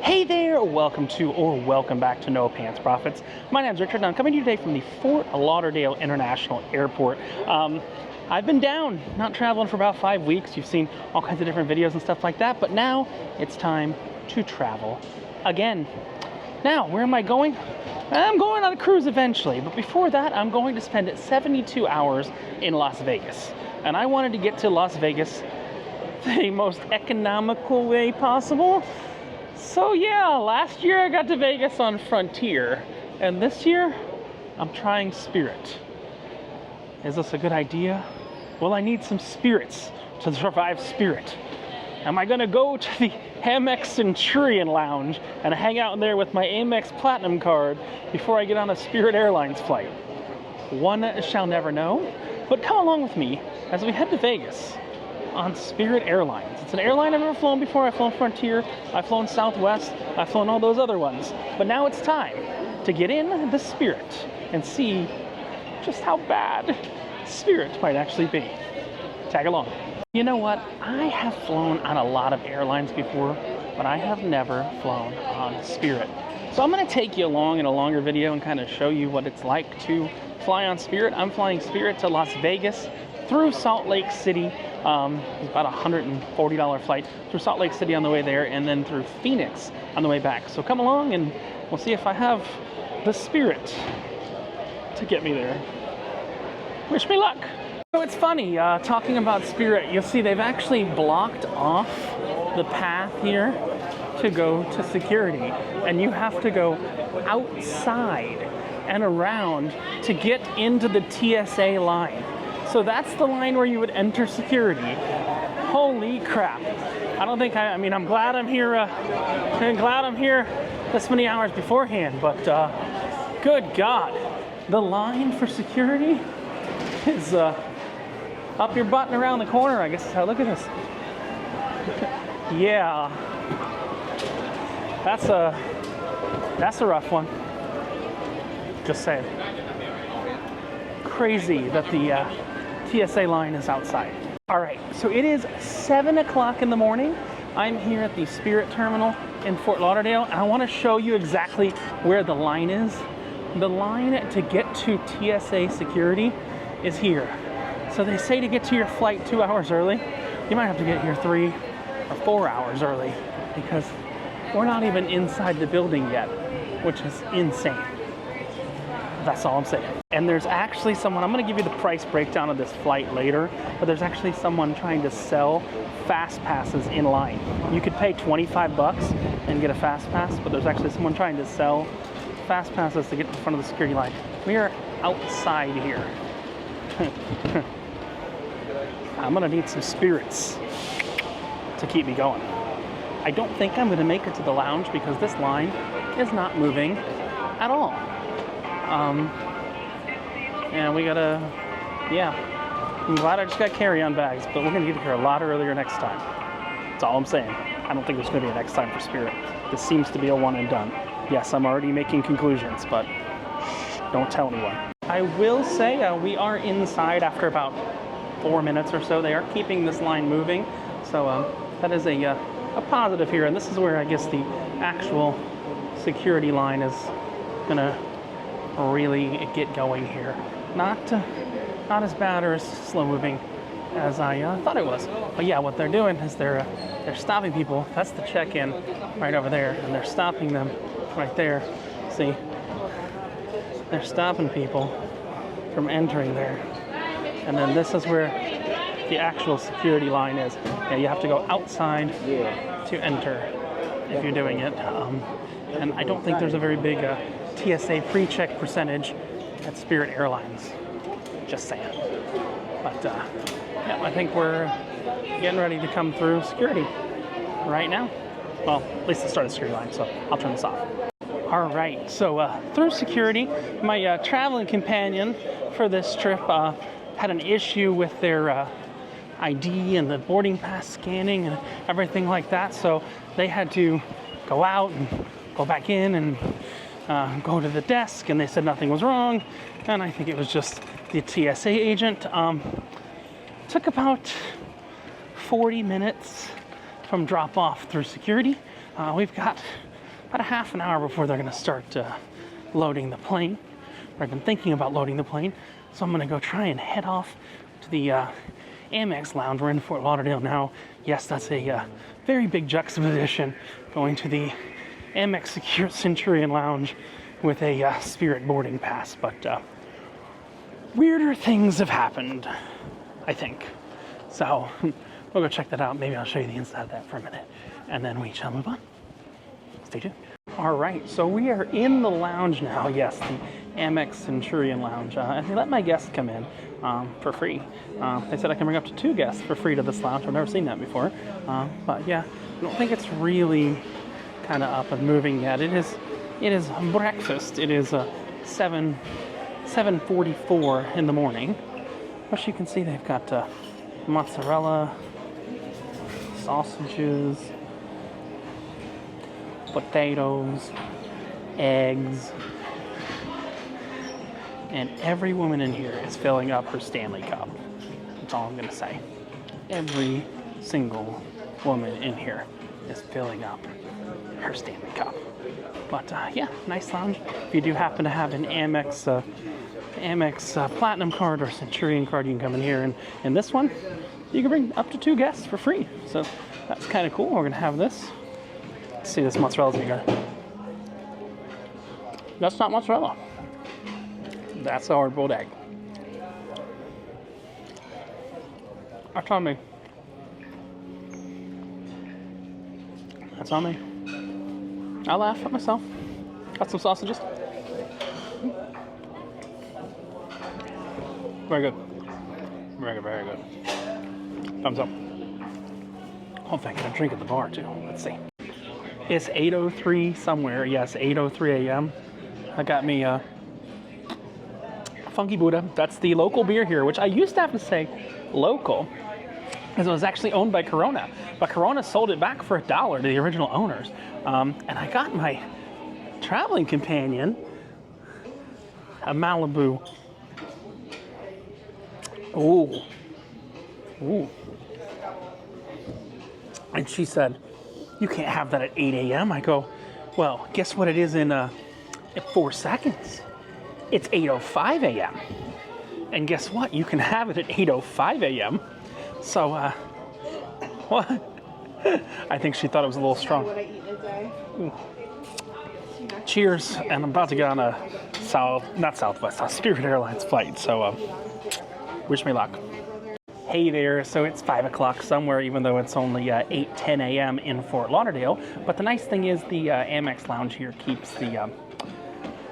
Hey there, welcome to or welcome back to No Pants Profits. My name's Richard and I'm coming to you today from the Fort Lauderdale International Airport. I've been down, not traveling for about 5 weeks. You've seen all kinds of different videos and stuff like that, but now it's time to travel again. Now, where am I going? I'm going on a cruise eventually, but before that, I'm going to spend 72 hours in Las Vegas. And I wanted to get to Las Vegas the most economical way possible. So yeah, last year I got to Vegas on Frontier, and this year I'm trying Spirit. Is this a good idea? Well, I need some spirits to survive Spirit. Am I gonna go to the Amex Centurion lounge and hang out in there with my Amex Platinum card before I get on a Spirit Airlines flight? One shall never know, but come along with me as we head to Vegas on Spirit Airlines. It's an airline I've never flown before. I've flown Frontier, I've flown Southwest, I've flown all those other ones. But now it's time to get in the Spirit and see just how bad Spirit might actually be. Tag along. You know what? I have flown on a lot of airlines before, but I have never flown on Spirit. So I'm gonna take you along in a longer video and kind of show you what it's like to fly on Spirit. I'm flying Spirit to Las Vegas through Salt Lake City. It's about a $140 flight through Salt Lake City on the way there, and then through Phoenix on the way back. So come along and we'll see if I have the spirit to get me there. Wish me luck. So it's funny, talking about Spirit, you'll see they've actually blocked off the path here to go to security, and you have to go outside and around to get into the TSA line. So that's the line where you would enter security. Holy crap. I don't think I mean, I'm glad I'm here, this many hours beforehand, but good God. The line for security is up your butt and around the corner, I guess is how, look at this. Yeah. That's a rough one. Just saying. Crazy that the TSA line is outside. All right, so it is 7 o'clock in the morning. I'm here at the Spirit Terminal in Fort Lauderdale, and I want to show you exactly where the line is. The line to get to TSA security is here. So they say to get to your flight 2 hours early. You might have to get here 3 or 4 hours early because we're not even inside the building yet, which is insane. That's all I'm saying. And there's actually someone, I'm gonna give you the price breakdown of this flight later, but there's actually someone trying to sell fast passes in line. You could pay 25 bucks and get a fast pass, but there's actually someone trying to sell fast passes to get in front of the security line. We are outside here. I'm gonna need some spirits to keep me going. I don't think I'm gonna make it to the lounge because this line is not moving at all. And we gotta, yeah, I'm glad I just got carry-on bags, but we're gonna get here a lot earlier next time. That's all I'm saying. I don't think there's gonna be a next time for Spirit. This seems to be a one and done. Yes, I'm already making conclusions, but don't tell anyone. I will say we are inside after about 4 minutes or so. They are keeping this line moving, so that is a positive here. And this is where I guess the actual security line is gonna really get going here. Not as bad or as slow moving as I thought it was. But yeah, what they're doing is they're stopping people. That's the check-in right over there, and they're stopping them right there. See, they're stopping people from entering there. And then this is where the actual security line is. Yeah, you have to go outside to enter if you're doing it. And I don't think there's a very big TSA pre-check percentage at Spirit Airlines. Just saying. But yeah, I think we're getting ready to come through security right now. Well, at least the start of the security line, so I'll turn this off. All right, so through security, my traveling companion for this trip had an issue with their ID and the boarding pass scanning and everything like that, so they had to go out and go back in and go to the desk, and they said nothing was wrong, and I think it was just the TSA agent. Took about 40 minutes from drop off through security. We've got about a half an hour before they're going to start loading the plane. I've been thinking about loading the plane, so I'm going to go try and head off to the Amex lounge. We're in Fort Lauderdale now. Yes, that's a very big juxtaposition, going to the Amex Secure Centurion lounge with a Spirit boarding pass. But weirder things have happened, I think. So we'll go check that out. Maybe I'll show you the inside of that for a minute, and then we shall move on. Stay tuned. All right, so we are in the lounge now. Yes, the Amex Centurion lounge. And they let my guests come in for free. They said I can bring up to 2 guests for free to this lounge. I've never seen that before. But yeah, I don't think it's really kind of up and moving yet. It is breakfast. It is 7:44 in the morning. As you can see, they've got mozzarella, sausages, potatoes, eggs, and every woman in here is filling up her Stanley Cup. That's all I'm going to say. Every single woman in here is filling up her Stanley Cup. But yeah, nice lounge. If you do happen to have an Amex Platinum card or Centurion card, you can come in here. And in this one, you can bring up to 2 guests for free. So that's kind of cool. We're going to have this. Let's see, this mozzarella's bigger. That's not mozzarella. That's a hard-boiled egg. That's on me. That's on me. I laugh at myself. Got some sausages. Very good. Very good, very good. Thumbs up. Hopefully I get a drink at the bar too. Let's see. It's 8:03 somewhere. Yes, 8:03 a.m. I got me a Funky Buddha. That's the local beer here, which I used to have to say local, because it was actually owned by Corona. But Corona sold it back for $1 to the original owners. And I got my traveling companion a Malibu. Ooh. Ooh. And she said, "You can't have that at 8 a.m. I go, "Well, guess what it is in 4 seconds? It's 8:05 a.m. And guess what? You can have it at 8:05 a.m. So, what? I think she thought it was a little strong. Cheers. And I'm about to get on a Spirit Airlines flight. So, wish me luck. Hey there, so it's 5 o'clock somewhere, even though it's only 8:10 a.m. in Fort Lauderdale. But the nice thing is the Amex lounge here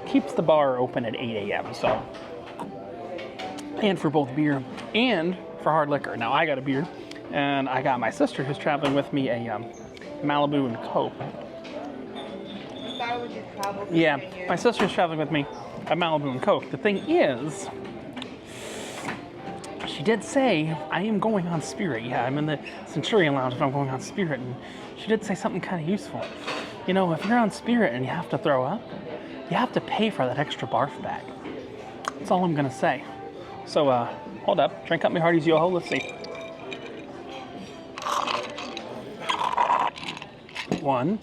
keeps the bar open at 8 a.m. So, and for both beer and for hard liquor. Now I got a beer, and I got my sister who's traveling with me a Malibu and Coke. Yeah, my sister's traveling with me a Malibu and Coke. The thing is, she did say, I am going on Spirit. Yeah, I'm in the Centurion lounge, but I'm going on Spirit. And she did say something kind of useful. You know, if you're on Spirit and you have to throw up, you have to pay for that extra barf bag. That's all I'm going to say. So, hold up. Drink up my Hardy's Yo-Ho. Let's see. 1.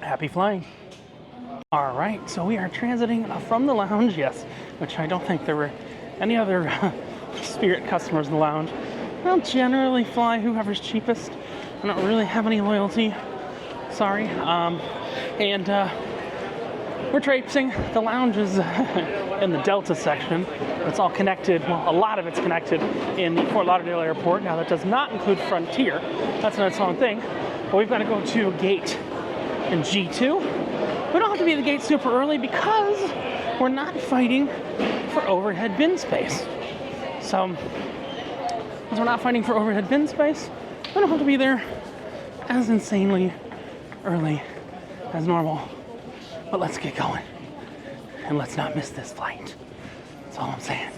Happy flying. All right, so we are transiting from the lounge, yes, which I don't think there were any other Spirit customers in the lounge. I'll generally fly whoever's cheapest. I don't really have any loyalty. Sorry. And we're traipsing. The lounge is in the Delta section. It's all connected. Well, a lot of it's connected in the Fort Lauderdale airport. Now, that does not include Frontier. That's not its own thing. But we've got to go to gate in G2. We don't have to be at the gate super early because we're not fighting for overhead bin space. So, as we're not fighting for overhead bin space, we don't have to be there as insanely early as normal. But let's get going. And let's not miss this flight. That's all I'm saying.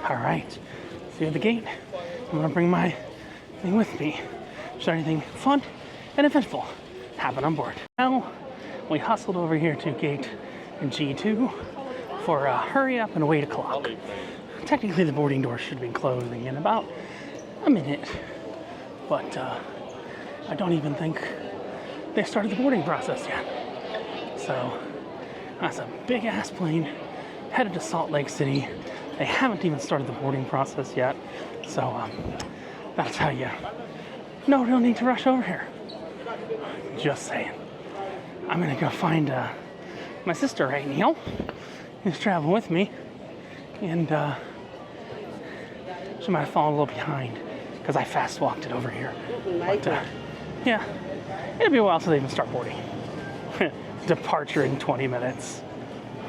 All right. See you at the gate. I'm going to bring my thing with me. Should anything fun and eventful happen on board. Now, we hustled over here to gate G2 for a hurry up and wait o'clock. Technically, the boarding doors should be closing in about a minute, but I don't even think they started the boarding process yet. So that's a big ass plane headed to Salt Lake City. They haven't even started the boarding process yet. So that's how you no real need to rush over here. Just saying. I'm gonna go find my sister right now, who's traveling with me, and she might have fallen a little behind because I fast walked it over here. But yeah, it'll be a while till they even start boarding. Departure in 20 minutes.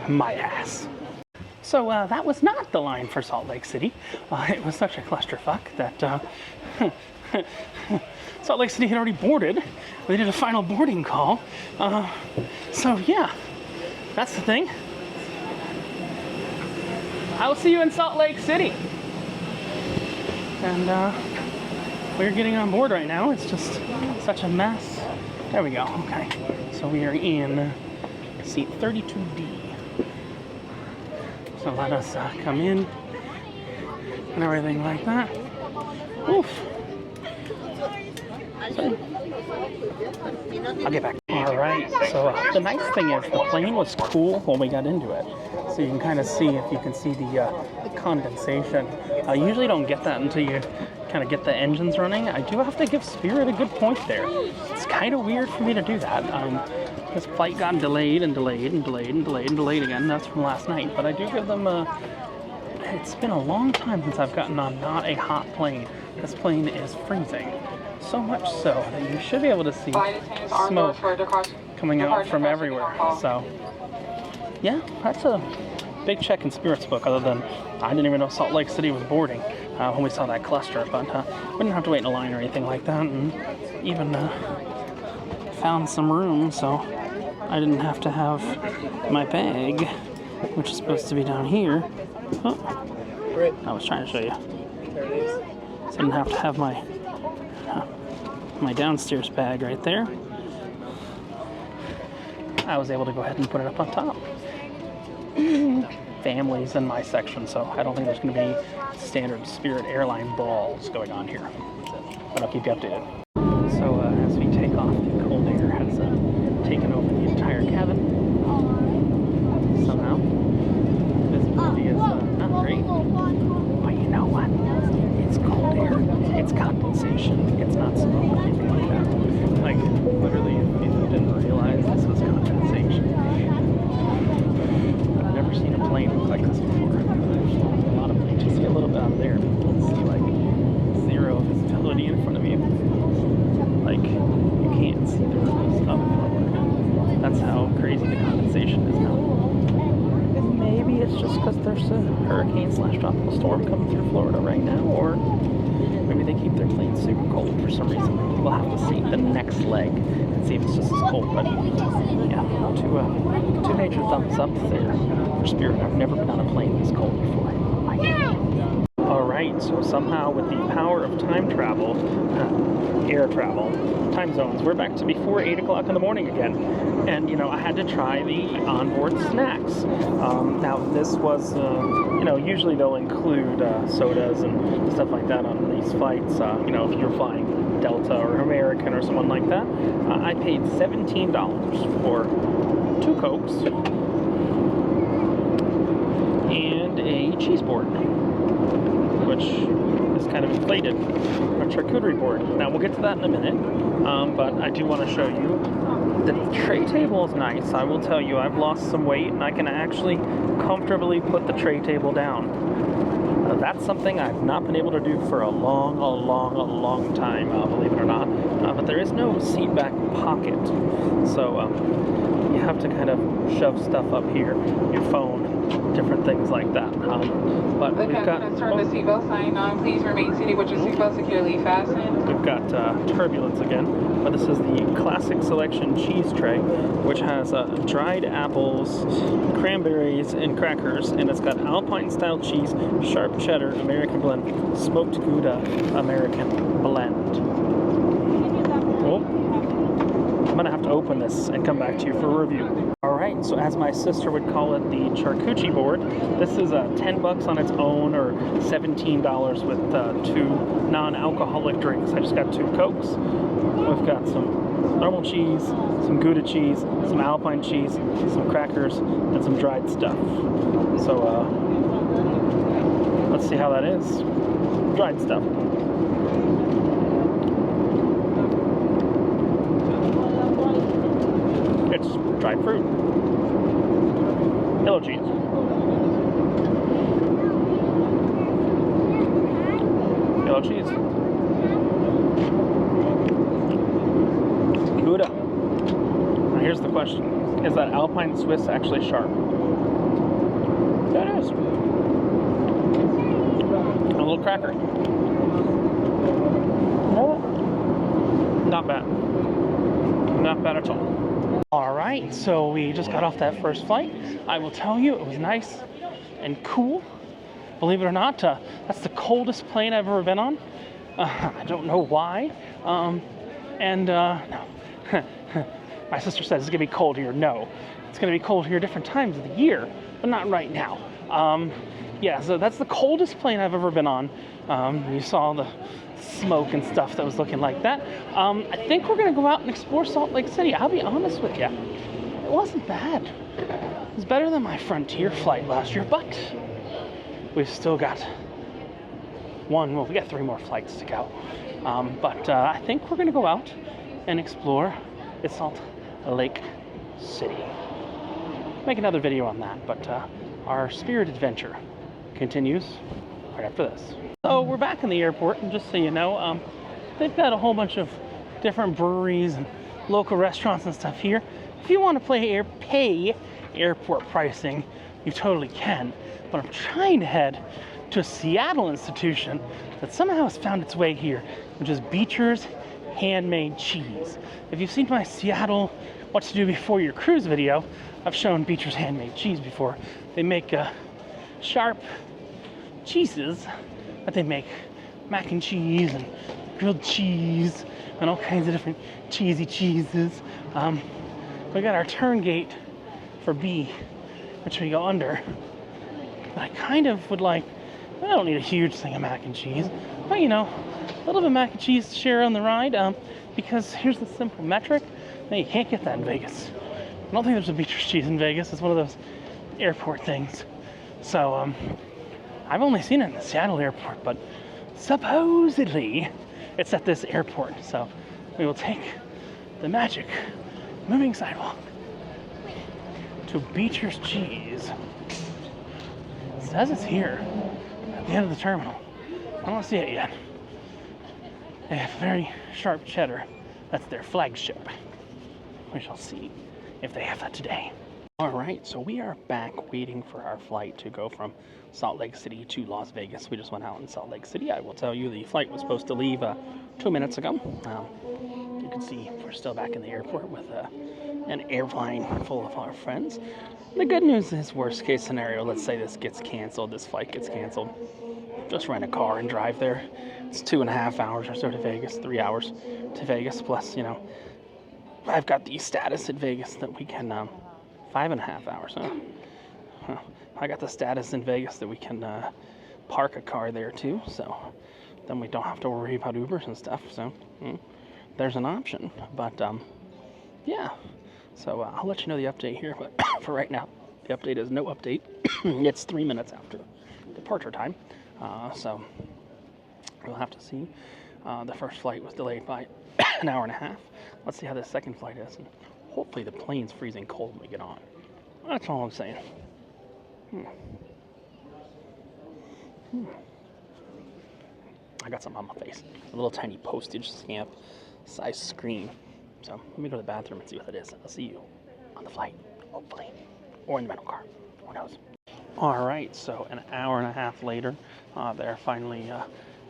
My ass. So that was not the line for Salt Lake City. It was such a clusterfuck that Salt Lake City had already boarded. They did a final boarding call. So yeah, that's the thing. I will see you in Salt Lake City. And we're getting on board right now. It's just such a mess. There we go. Okay. So we are in seat 32D. So let us come in and everything like that. Oof. So, I'll get back. All right. So the nice thing is the plane was cool when we got into it. So you can kind of see, if you can see the condensation. I usually don't get that until you kind of get the engines running. I do have to give Spirit a good point there. It's kind of weird for me to do that. This flight got delayed and delayed and delayed and delayed and delayed again. That's from last night. But I do give them it's been a long time since I've gotten on not a hot plane. This plane is freezing. So much so that you should be able to see smoke coming out from everywhere. So yeah, that's a big check in Spirit's book, other than I didn't even know Salt Lake City was boarding when we saw that cluster, but we didn't have to wait in a line or anything like that, and even found some room, so I didn't have to have my bag, which is supposed to be down here. Oh, I was trying to show you. So I didn't have to have my downstairs bag right there. I was able to go ahead and put it up on top. Families in my section, so I don't think there's going to be standard Spirit Airline brawls going on here. But I'll keep you updated. So as we take off, the cold air has taken over the entire cabin. Somehow. Visibility is not great. But you know what? It's cold air. It's condensation. It's not smoke or anything like that. Like, literally, if you didn't realize this was condensation. I've never seen a plane look like this before. A lot of planes, you see a little bit out there, but you can see like zero visibility in front of you. Like, you can't see the roof up forward. That's how crazy the condensation is now. Maybe it's just because there's a hurricane/tropical storm coming through Florida right now, or maybe they keep their planes super cold for some reason. We'll have to see the next leg and see if it's just as cold. But yeah, two major thumbs up there for Spirit. I've never been on a plane this cold before. Alright, so somehow with the power of time travel, air travel, time zones, we're back to before 8 o'clock in the morning again. And, you know, I had to try the onboard snacks. Now, this was, you know, usually they'll include sodas and stuff like that on these flights. You know, if you're flying Delta or American or someone like that. I paid $17 for 2 Cokes and a cheese board, which is kind of inflated, a charcuterie board. Now, we'll get to that in a minute, but I do want to show you the tray table is nice. I will tell you, I've lost some weight, and I can actually comfortably put the tray table down. That's something I've not been able to do for a long time, believe it or not. But there is no seat back pocket, so you have to kind of shove stuff up here, your phone, different things like that. But we've got... Turn the seatbelt sign on. Please remain seated with your seatbelt securely fastened. We've got turbulence again, but this is the classic selection cheese tray, which has dried apples, cranberries, and crackers, and it's got Alpine style cheese, sharp cheddar, American blend, smoked Gouda, American blend. Oh, I'm gonna have to open this and come back to you for a review. All right. right, so as my sister would call it, the charcuterie board. This is $10 on its own, or $17 with 2 non-alcoholic drinks. I just got 2 Cokes. We've got some normal cheese, some Gouda cheese, some Alpine cheese, some crackers, and some dried stuff. So let's see how that is. Dried stuff. It's dried fruit. Yellow cheese. Yellow cheese. Gouda. Now here's the question. Is that Alpine Swiss actually sharp? That is. A little cracker. Not bad. Not bad at all. Alright, so we just got off that first flight. I will tell you, it was nice and cool. Believe it or not, that's the coldest plane I've ever been on. I don't know why. No. My sister says it's going to be cold here. No. It's going to be cold here different times of the year, but not right now. Yeah, so that's the coldest plane I've ever been on. You saw the smoke and stuff that was looking like that. I think we're going to go out and explore Salt Lake City. I'll be honest with you. It wasn't bad. It was better than my Frontier flight last year, but we've still got we got 3 more flights to go. But I think we're going to go out and explore Salt Lake City. Make another video on that, but our Spirit adventure continues right after this. So we're back in the airport, and just so you know, they've got a whole bunch of different breweries and local restaurants and stuff here. If you want to pay airport pricing, you totally can. But I'm trying to head to a Seattle institution that somehow has found its way here, which is Beecher's Handmade Cheese. If you've seen my Seattle What to Do Before Your Cruise video, I've shown Beecher's Handmade Cheese before. They make sharp cheeses, but they make mac and cheese and grilled cheese and all kinds of different cheesy cheeses. We got our turn gate for B, which we go under. But I kind of would like, I don't need a huge thing of mac and cheese, but you know, a little bit of mac and cheese to share on the ride, because here's the simple metric. Now, you can't get that in Vegas. I don't think there's a Beecher's cheese in Vegas. It's one of those airport things. So, I've only seen it in the Seattle airport, but supposedly it's at this airport. So, we will take the magic moving sidewalk to Beecher's Cheese. It says it's here at the end of the terminal. I don't see it yet. They have very sharp cheddar. That's their flagship. We shall see if they have that today. All right, so we are back waiting for our flight to go from Salt Lake City to Las Vegas. We just went out in Salt Lake City. I will tell you, the flight was supposed to leave 2 minutes ago. You can see we're still back in the airport with an airline full of our friends. The good news is, worst case scenario, let's say this flight gets canceled. Just rent a car and drive there. It's 2.5 hours or so to Vegas, 3 hours to Vegas. Plus, you know, I've got the status at Vegas that we can, 5.5 hours, huh? I got the status in Vegas that we can park a car there too, so then we don't have to worry about Ubers and stuff. So there's an option. But yeah, so I'll let you know the update here. But for right now, the update is no update. It's 3 minutes after departure time, so we'll have to see. The first flight was delayed by an hour and a half. Let's see how the second flight is, and hopefully the plane's freezing cold when we get on. That's all I'm saying. I got something on my face. A little tiny postage stamp size screen. So let me go to the bathroom and see what it is. I'll see you on the flight, hopefully. Or in the rental car. Who knows? Alright, so an hour and a half later, they're finally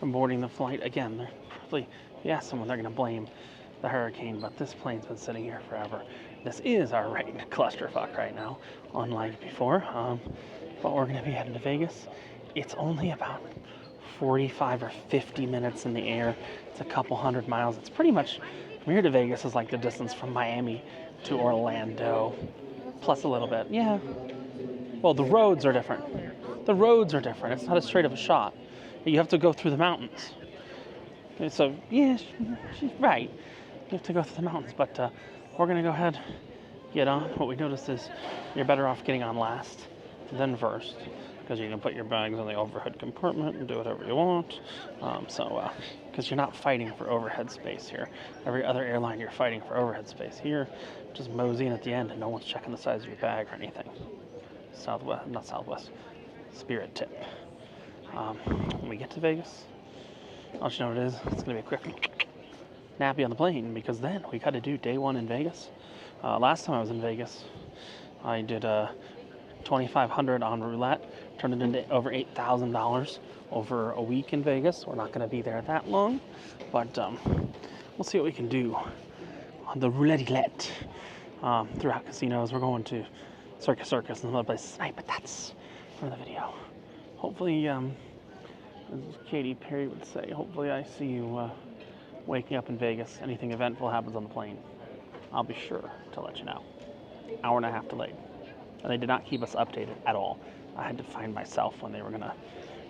boarding the flight. Again, they're probably, if you ask someone, they're going to blame the hurricane, but this plane's been sitting here forever. This is our right clusterfuck right now, unlike before. But we're going to be heading to Vegas. It's only about 45 or 50 minutes in the air. It's a couple 100 miles. It's pretty much, from here to Vegas is like the distance from Miami to Orlando. plus a little bit. Yeah. Well, the roads are different. The roads are different. It's not as straight of a shot. You have to go through the mountains. So, yeah, she's right. You have to go through the mountains, but we're going to go ahead, get on. What we noticed is you're better off getting on last than first, because you can put your bags in the overhead compartment and do whatever you want. Because you're not fighting for overhead space here. Every other airline, you're fighting for overhead space. Here, just mosey in at the end, and no one's checking the size of your bag or anything. Spirit tip. When we get to Vegas, I'll let you know what it is. It's going to be a quick nappy on the plane, because then we got to do day one in Vegas. Last time I was in Vegas, I did $2,500 on roulette, turned it into over $8,000 over a week in Vegas. We're not going to be there that long, but we'll see what we can do on the roulette throughout casinos. We're going to Circus and other places tonight, but that's for the video. Hopefully, as Katy Perry would say, hopefully I see you waking up in Vegas. Anything eventful happens on the plane, I'll be sure to let you know. Hour and a half delayed. And they did not keep us updated at all. I had to find myself when they were going to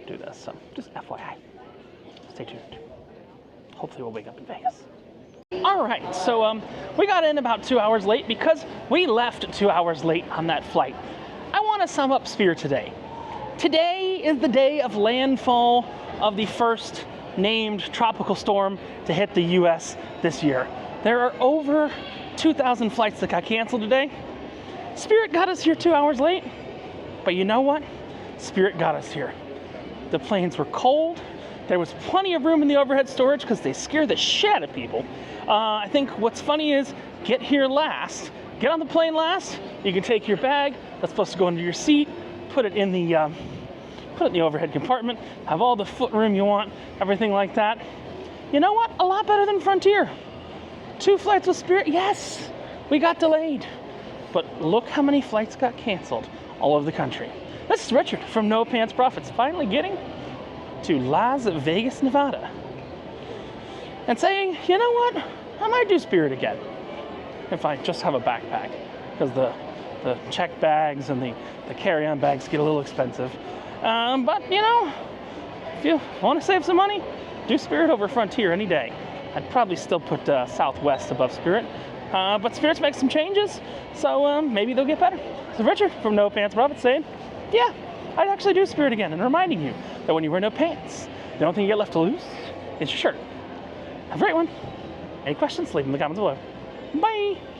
do this. So just FYI. Stay tuned. Hopefully we'll wake up in Vegas. All right, so we got in about 2 hours late because we left 2 hours late on that flight. I want to sum up Spirit today. Today is the day of landfall of the first named tropical storm to hit the U.S. this year. There are over 2,000 flights that got canceled today. Spirit got us here 2 hours late, but you know what? Spirit got us here. The planes were cold. There was plenty of room in the overhead storage because they scare the shit out of people. I think what's funny is get here last, get on the plane last. You can take your bag that's supposed to go into your seat, put it in the overhead compartment, have all the foot room you want, everything like that. You know what? A lot better than Frontier. 2 flights with Spirit, yes, we got delayed. But look how many flights got canceled all over the country. This is Richard from No Pants Profits, finally getting to Las Vegas, Nevada. And saying, you know what? I might do Spirit again. If I just have a backpack. Because the check bags and the carry-on bags get a little expensive. But, you know, if you want to save some money, do Spirit over Frontier any day. I'd probably still put Southwest above Spirit. But Spirit's make some changes, so maybe they'll get better. So Richard from No Pants Profits saying, yeah, I'd actually do Spirit again, and reminding you that when you wear no pants, the only thing you get left to lose is your shirt. Have a great one. Any questions, leave them in the comments below. Bye!